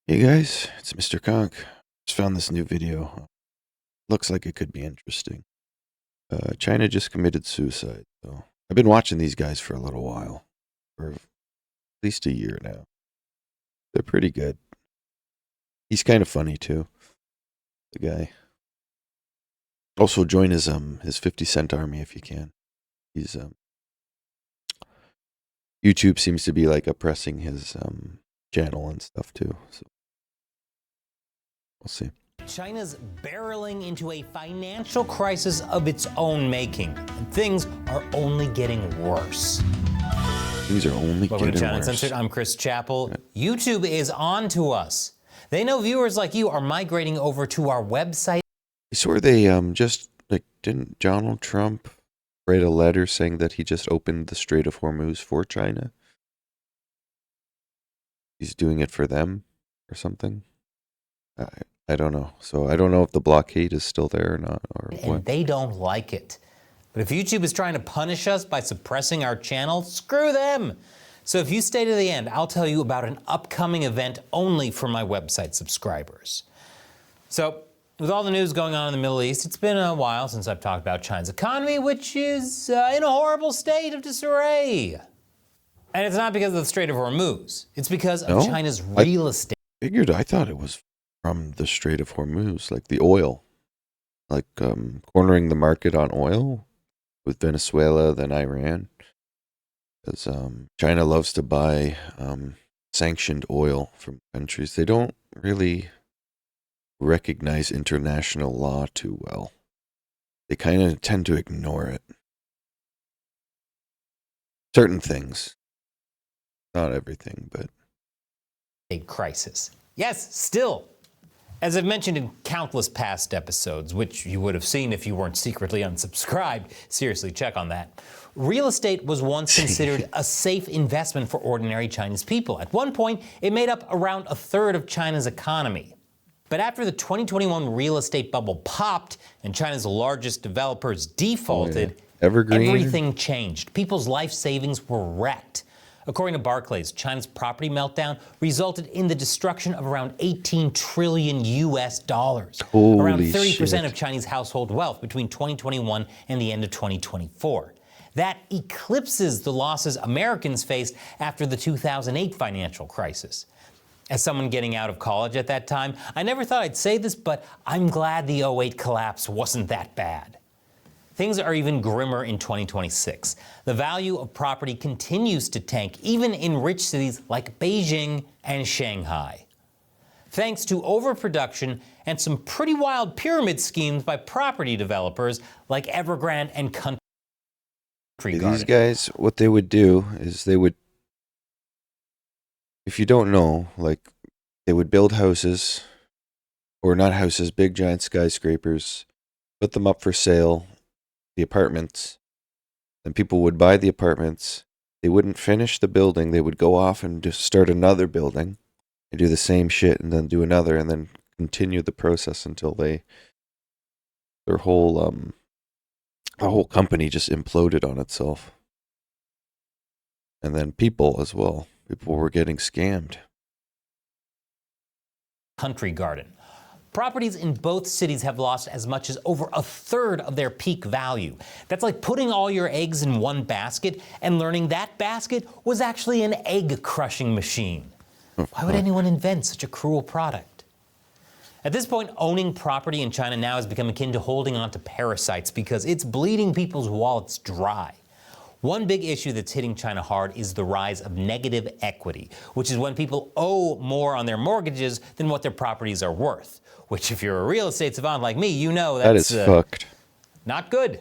Hey guys, it's Mr. Conk. Just found this new video. Looks like it could be interesting. China just committed suicide. So I've been watching these guys for a little while, for at least a year now. They're pretty good. He's kind of funny too, the guy. Also join his 50 Cent army if you can. He's YouTube seems to be like oppressing his channel and stuff too. So we'll see. China's barreling into a financial crisis of its own making, and things are only getting worse. Things are only Welcome to getting China worse. Uncensored. I'm Chris Chappell. YouTube is on to us. They know viewers like you are migrating over to our website. I swear they just didn't Donald Trump write a letter saying that he just opened the Strait of Hormuz for China? He's doing it for them or something. I don't know. So I don't know if the blockade is still there or not, or And what. they don't like it. But if YouTube is trying to punish us by suppressing our channel, screw them. So if you stay to the end, I'll tell you about an upcoming event only for my website subscribers. So with all the news going on in the Middle East, it's been a while since I've talked about China's economy, which is in a horrible state of disarray. And it's not because of the Strait of Hormuz. It's because of China's real estate. I thought it was from the Strait of Hormuz, like the oil, like cornering the market on oil with Venezuela, then Iran. Because China loves to buy sanctioned oil from countries. They don't really recognize international law too well. They kind of tend to ignore it. Certain things. Not everything, but... A crisis. Yes, still. As I've mentioned in countless past episodes, which you would have seen if you weren't secretly unsubscribed, seriously, check on that. Real estate was once considered a safe investment for ordinary Chinese people. At one point, it made up around a third of China's economy. But after the 2021 real estate bubble popped and China's largest developers defaulted, everything changed. People's life savings were wrecked. According to Barclays, China's property meltdown resulted in the destruction of around 18 trillion US dollars. Around 30% of Chinese household wealth between 2021 and the end of 2024. That eclipses the losses Americans faced after the 2008 financial crisis. As someone getting out of college at that time, I never thought I'd say this, but I'm glad the 2008 collapse wasn't that bad. Things are even grimmer in 2026. The value of property continues to tank, even in rich cities like Beijing and Shanghai. Thanks to overproduction and some pretty wild pyramid schemes by property developers like Evergrande and Country Garden. These guys, what they would do is they would, if you don't know, like they would build houses, or not houses, big giant skyscrapers, put them up for sale, the apartments, then people would buy the apartments. They wouldn't finish the building. They would go off and just start another building and do the same shit and then do another and then continue the process until their whole company just imploded on itself. And then people as well. People were getting scammed. Country Garden. Properties in both cities have lost as much as over a third of their peak value. That's like putting all your eggs in one basket and learning that basket was actually an egg crushing machine. Why would anyone invent such a cruel product? At this point, owning property in China now has become akin to holding on to parasites because it's bleeding people's wallets dry. One big issue that's hitting China hard is the rise of negative equity, which is when people owe more on their mortgages than what their properties are worth. Which, if you're a real estate savant like me, you know that's fucked. Not good.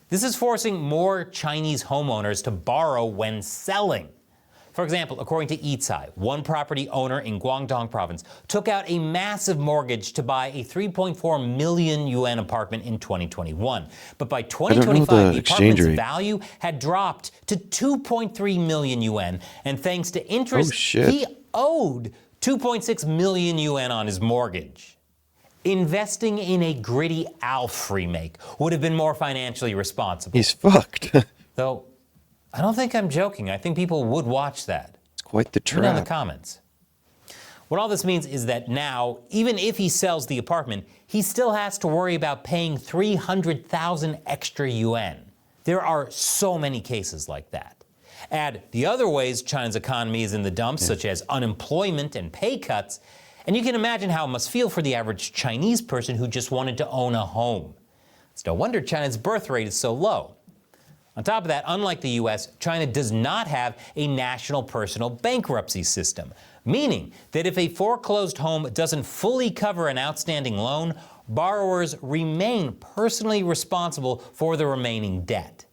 This is forcing more Chinese homeowners to borrow when selling. For example, according to Yicai, one property owner in Guangdong province took out a massive mortgage to buy a 3.4 million yuan apartment in 2021. But by 2025, the apartment's value had dropped to 2.3 million yuan. And thanks to interest, he owed 2.6 million yuan on his mortgage. Investing in a gritty Alf remake would have been more financially responsible. He's fucked. Though, I don't think I'm joking. I think people would watch that. It's quite the trap. Put it in the comments. What all this means is that now, even if he sells the apartment, he still has to worry about paying 300,000 extra yuan. There are so many cases like that. Add the other ways China's economy is in the dumps, such as unemployment and pay cuts, and you can imagine how it must feel for the average Chinese person who just wanted to own a home. It's no wonder China's birth rate is so low. On top of that, unlike the US, China does not have a national personal bankruptcy system, meaning that if a foreclosed home doesn't fully cover an outstanding loan, borrowers remain personally responsible for the remaining debt.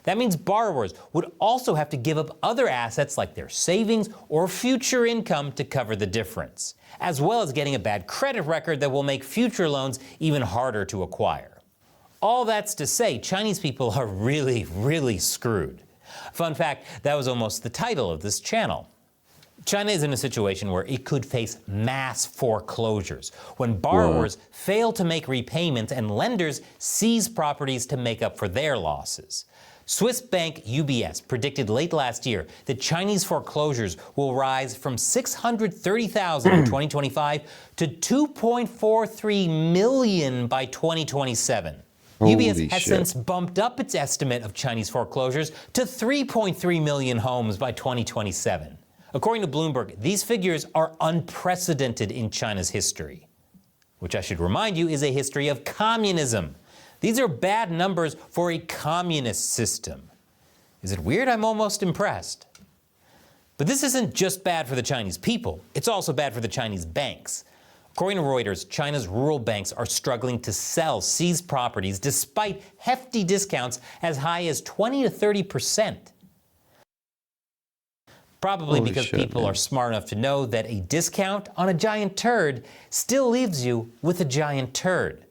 That means borrowers would also have to give up other assets like their savings or future income to cover the difference, as well as getting a bad credit record that will make future loans even harder to acquire. All that's to say, Chinese people are really, really screwed. Fun fact, that was almost the title of this channel. China is in a situation where it could face mass foreclosures when borrowers fail to make repayments and lenders seize properties to make up for their losses. Swiss bank UBS predicted late last year that Chinese foreclosures will rise from 630,000 in 2025 to 2.43 million by 2027. UBS has since bumped up its estimate of Chinese foreclosures to 3.3 million homes by 2027. According to Bloomberg, these figures are unprecedented in China's history, which I should remind you is a history of communism. These are bad numbers for a communist system. Is it weird? I'm almost impressed. But this isn't just bad for the Chinese people, it's also bad for the Chinese banks. According to Reuters, China's rural banks are struggling to sell seized properties despite hefty discounts as high as 20 to 30%. Probably because people are smart enough to know that a discount on a giant turd still leaves you with a giant turd.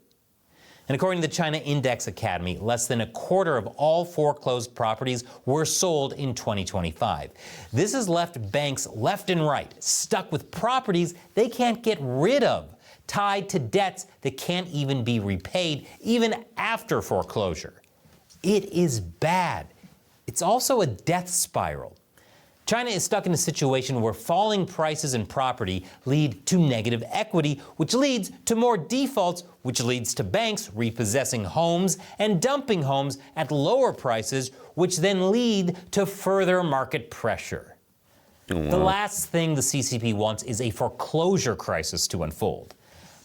And according to the China Index Academy, less than a quarter of all foreclosed properties were sold in 2025. This has left banks left and right stuck with properties they can't get rid of, tied to debts that can't even be repaid even after foreclosure. It is bad. It's also a death spiral. China is stuck in a situation where falling prices in property lead to negative equity, which leads to more defaults, which leads to banks repossessing homes and dumping homes at lower prices, which then lead to further market pressure. The last thing the CCP wants is a foreclosure crisis to unfold.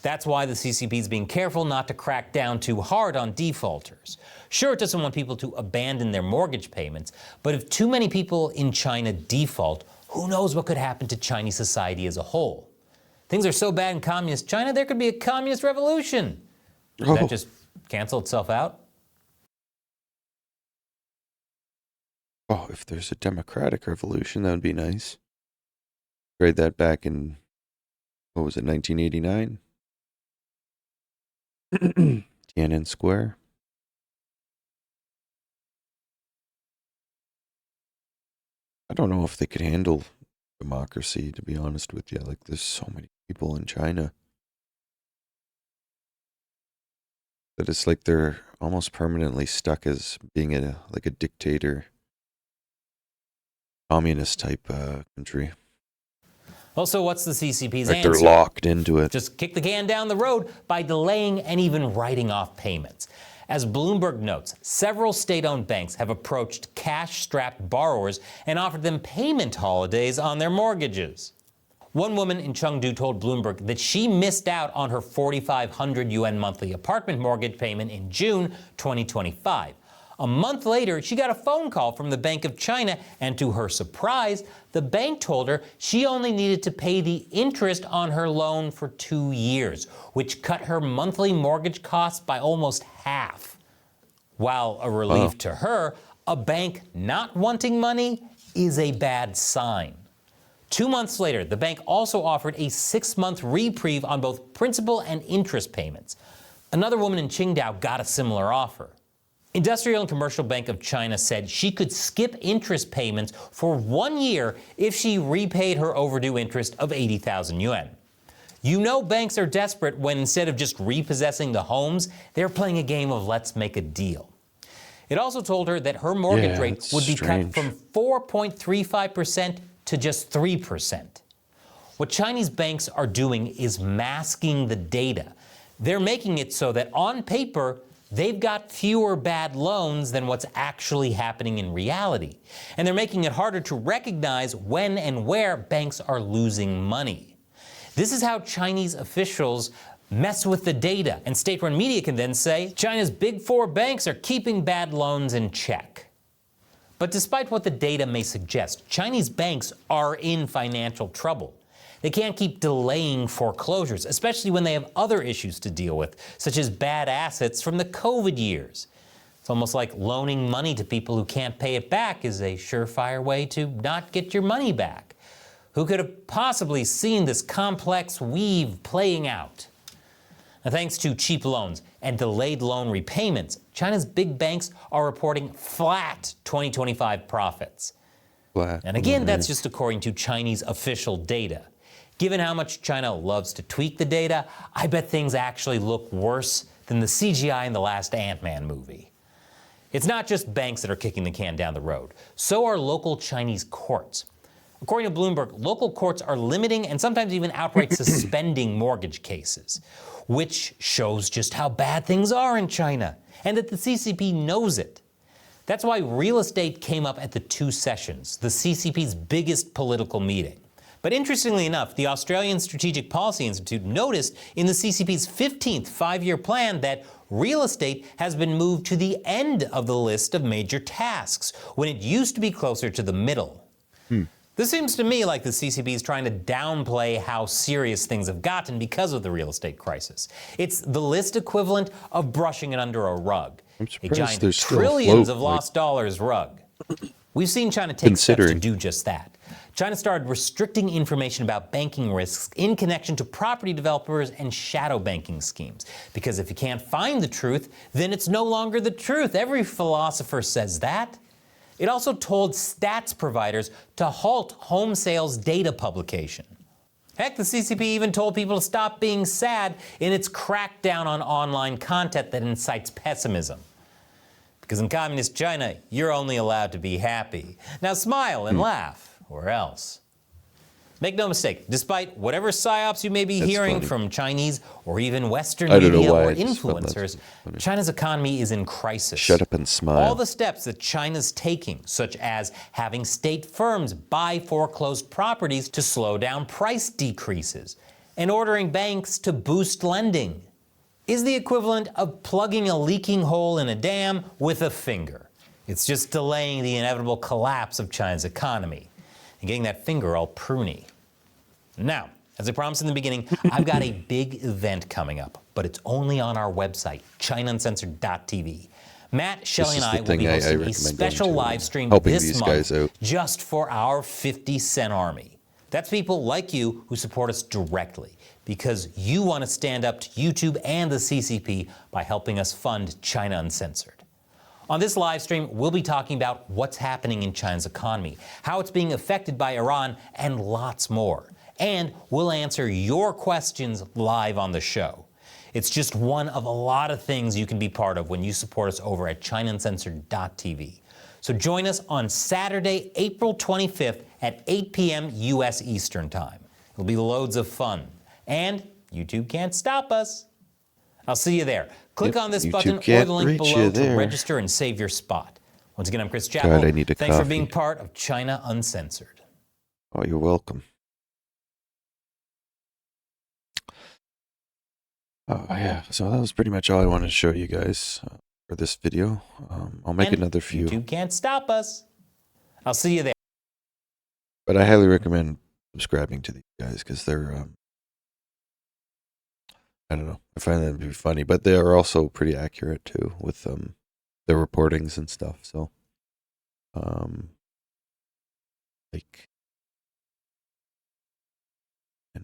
That's why the CCP is being careful not to crack down too hard on defaulters. Sure, it doesn't want people to abandon their mortgage payments, but if too many people in China default, who knows what could happen to Chinese society as a whole? Things are so bad in communist China, there could be a communist revolution. Does that just cancel itself out? Oh, if there's a democratic revolution, that would be nice. Tried that back in, what was it, 1989? Tiananmen Square. I don't know if they could handle democracy, to be honest with you. Like, there's so many people in China that it's like they're almost permanently stuck as being a dictator, communist type country. Also, what's the CCP's like answer? They're locked into it. Just kick the can down the road by delaying and even writing off payments. As Bloomberg notes, several state-owned banks have approached cash-strapped borrowers and offered them payment holidays on their mortgages. One woman in Chengdu told Bloomberg that she missed out on her 4,500 yuan monthly apartment mortgage payment in June 2025. A month later, she got a phone call from the Bank of China, and to her surprise, the bank told her she only needed to pay the interest on her loan for 2 years, which cut her monthly mortgage costs by almost half. While a relief to her, a bank not wanting money is a bad sign. 2 months later, the bank also offered a 6-month reprieve on both principal and interest payments. Another woman in Qingdao got a similar offer. Industrial and Commercial Bank of China said she could skip interest payments for 1 year if she repaid her overdue interest of 80,000 yuan. You know banks are desperate when instead of just repossessing the homes, they're playing a game of let's make a deal. It also told her that her mortgage rate would be cut from 4.35% to just 3%. What Chinese banks are doing is masking the data. They're making it so that on paper, they've got fewer bad loans than what's actually happening in reality. And they're making it harder to recognize when and where banks are losing money. This is how Chinese officials mess with the data, and state-run media can then say China's big four banks are keeping bad loans in check. But despite what the data may suggest, Chinese banks are in financial trouble. They can't keep delaying foreclosures, especially when they have other issues to deal with, such as bad assets from the COVID years. It's almost like loaning money to people who can't pay it back is a surefire way to not get your money back. Who could have possibly seen this complex weave playing out? Now, thanks to cheap loans and delayed loan repayments, China's big banks are reporting flat 2025 profits. Flat. And again, that's just according to Chinese official data. Given how much China loves to tweak the data, I bet things actually look worse than the CGI in the last Ant-Man movie. It's not just banks that are kicking the can down the road. So are local Chinese courts. According to Bloomberg, local courts are limiting and sometimes even outright suspending mortgage cases, which shows just how bad things are in China, and that the CCP knows it. That's why real estate came up at the two sessions, the CCP's biggest political meeting. But interestingly enough, the Australian Strategic Policy Institute noticed in the CCP's 15th five-year plan that real estate has been moved to the end of the list of major tasks, when it used to be closer to the middle. This seems to me like the CCP is trying to downplay how serious things have gotten because of the real estate crisis. It's the list equivalent of brushing it under a rug. A giant trillions of lost dollars rug. We've seen China take steps to do just that. China started restricting information about banking risks in connection to property developers and shadow banking schemes. Because if you can't find the truth, then it's no longer the truth. Every philosopher says that. It also told stats providers to halt home sales data publication. Heck, the CCP even told people to stop being sad in its crackdown on online content that incites pessimism. Because in communist China, you're only allowed to be happy. Now smile and laugh, or else. Make no mistake, despite whatever psyops you may be hearing from Chinese or even Western media or influencers, China's economy is in crisis. Shut up and smile. All the steps that China's taking, such as having state firms buy foreclosed properties to slow down price decreases, and ordering banks to boost lending, is the equivalent of plugging a leaking hole in a dam with a finger. It's just delaying the inevitable collapse of China's economy and getting that finger all pruny. Now, as I promised in the beginning, I've got a big event coming up, but it's only on our website, ChinaUncensored.tv. Matt, Shelley, and I will be hosting a special live stream this month just for our 50-cent army. That's people like you who support us directly because you want to stand up to YouTube and the CCP by helping us fund China Uncensored. On this live stream, we'll be talking about what's happening in China's economy, how it's being affected by Iran, and lots more. And we'll answer your questions live on the show. It's just one of a lot of things you can be part of when you support us over at ChinaUncensored.tv. So join us on Saturday, April 25th at 8 p.m. U.S. Eastern Time. It'll be loads of fun. And YouTube can't stop us. I'll see you there. Click on this button or the link below to register and save your spot. Once again, I'm Chris Chappell. Thanks for being part of China Uncensored. Oh, you're welcome. Oh, yeah. So that was pretty much all I wanted to show you guys for this video. I'll make another few. YouTube can't stop us. I'll see you there. But I highly recommend subscribing to these guys because they're, I don't know, I find them to be funny, but they are also pretty accurate too with their reportings and stuff. So, and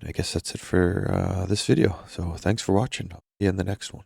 I guess that's it for this video. So thanks for watching. I'll see you in the next one.